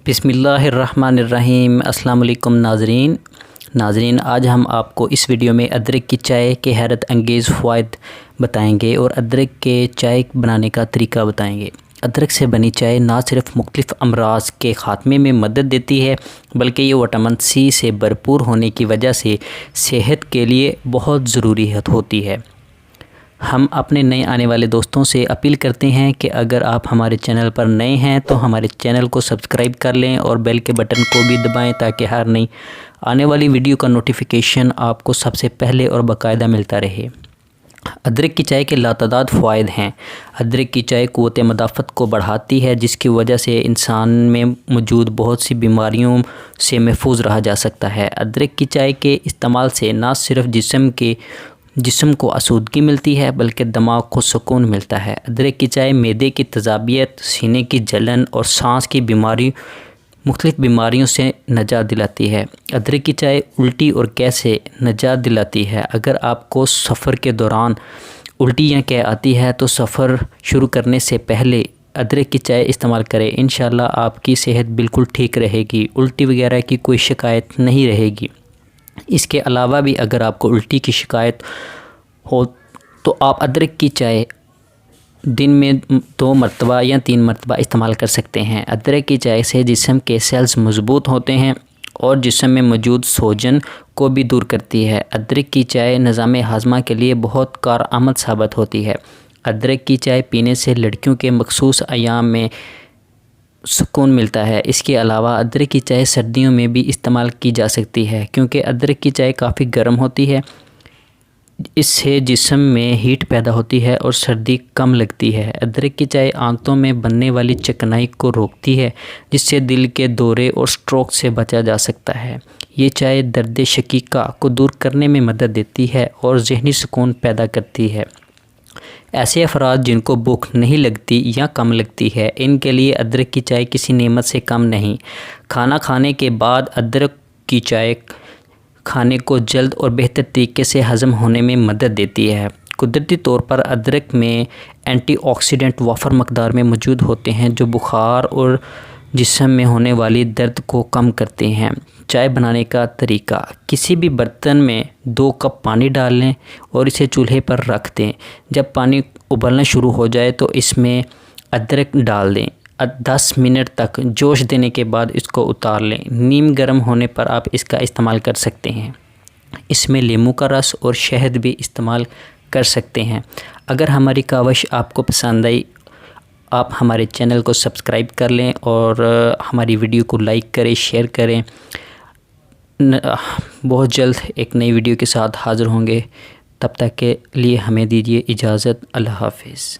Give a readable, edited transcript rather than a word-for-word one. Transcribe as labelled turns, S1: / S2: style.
S1: بسم اللہ الرحمن الرحیم۔ السلام علیکم ناظرین، آج ہم آپ کو اس ویڈیو میں ادرک کی چائے کے حیرت انگیز فوائد بتائیں گے اور ادرک کے چائے بنانے کا طریقہ بتائیں گے۔ ادرک سے بنی چائے نہ صرف مختلف امراض کے خاتمے میں مدد دیتی ہے بلکہ یہ وٹامن سی سے بھرپور ہونے کی وجہ سے صحت کے لیے بہت ضروری ہوتی ہے۔ ہم اپنے نئے آنے والے دوستوں سے اپیل کرتے ہیں کہ اگر آپ ہمارے چینل پر نئے ہیں تو ہمارے چینل کو سبسکرائب کر لیں اور بیل کے بٹن کو بھی دبائیں تاکہ ہر نئی آنے والی ویڈیو کا نوٹیفیکیشن آپ کو سب سے پہلے اور باقاعدہ ملتا رہے۔ ادرک کی چائے کے لاتعداد فوائد ہیں۔ ادرک کی چائے قوت مدافعت کو بڑھاتی ہے جس کی وجہ سے انسان میں موجود بہت سی بیماریوں سے محفوظ رہا جا سکتا ہے۔ ادرک کی چائے کے استعمال سے نہ صرف جسم کو آسودگی ملتی ہے بلکہ دماغ کو سکون ملتا ہے۔ ادرک کی چائے معدے کی تیزابیت، سینے کی جلن اور سانس کی مختلف بیماریوں سے نجات دلاتی ہے۔ ادرک کی چائے الٹی اور گیس سے نجات دلاتی ہے۔ اگر آپ کو سفر کے دوران الٹی یا گیس آتی ہے تو سفر شروع کرنے سے پہلے ادرک کی چائے استعمال کریں۔ انشاءاللہ آپ کی صحت بالکل ٹھیک رہے گی، الٹی وغیرہ کی کوئی شکایت نہیں رہے گی۔ اس کے علاوہ بھی اگر آپ کو الٹی کی شکایت ہو تو آپ ادرک کی چائے دن میں 2 مرتبہ یا 3 مرتبہ استعمال کر سکتے ہیں۔ ادرک کی چائے سے جسم کے سیلز مضبوط ہوتے ہیں اور جسم میں موجود سوجن کو بھی دور کرتی ہے۔ ادرک کی چائے نظام ہاضمہ کے لیے بہت کارآمد ثابت ہوتی ہے۔ ادرک کی چائے پینے سے لڑکیوں کے مخصوص ایام میں سکون ملتا ہے۔ اس کے علاوہ ادرک کی چائے سردیوں میں بھی استعمال کی جا سکتی ہے کیونکہ ادرک کی چائے کافی گرم ہوتی ہے۔ اس سے جسم میں ہیٹ پیدا ہوتی ہے اور سردی کم لگتی ہے۔ ادرک کی چائے آنتوں میں بننے والی چکنائی کو روکتی ہے جس سے دل کے دورے اور سٹروک سے بچا جا سکتا ہے۔ یہ چائے درد شقیقہ کو دور کرنے میں مدد دیتی ہے اور ذہنی سکون پیدا کرتی ہے۔ ایسے افراد جن کو بھوک نہیں لگتی یا کم لگتی ہے ان کے لیے ادرک کی چائے کسی نعمت سے کم نہیں۔ کھانا کھانے کے بعد ادرک کی چائے کھانے کو جلد اور بہتر طریقے سے ہضم ہونے میں مدد دیتی ہے۔ قدرتی طور پر ادرک میں اینٹی آکسیڈنٹ وافر مقدار میں موجود ہوتے ہیں جو بخار اور جسم میں ہونے والی درد کو کم کرتے ہیں۔ چائے بنانے کا طریقہ: کسی بھی برتن میں 2 کپ پانی ڈال لیں اور اسے چولہے پر رکھ دیں۔ جب پانی ابلنا شروع ہو جائے تو اس میں ادرک ڈال دیں۔ 10 منٹ تک جوش دینے کے بعد اس کو اتار لیں۔ نیم گرم ہونے پر آپ اس کا استعمال کر سکتے ہیں۔ اس میں لیموں کا رس اور شہد بھی استعمال کر سکتے ہیں۔ اگر ہماری کاوش آپ کو پسند آئی آپ ہمارے چینل کو سبسکرائب کر لیں اور ہماری ویڈیو کو لائک کریں، شیئر کریں۔ بہت جلد ایک نئی ویڈیو کے ساتھ حاضر ہوں گے، تب تک کے لیے ہمیں دیجیے اجازت۔ اللہ حافظ۔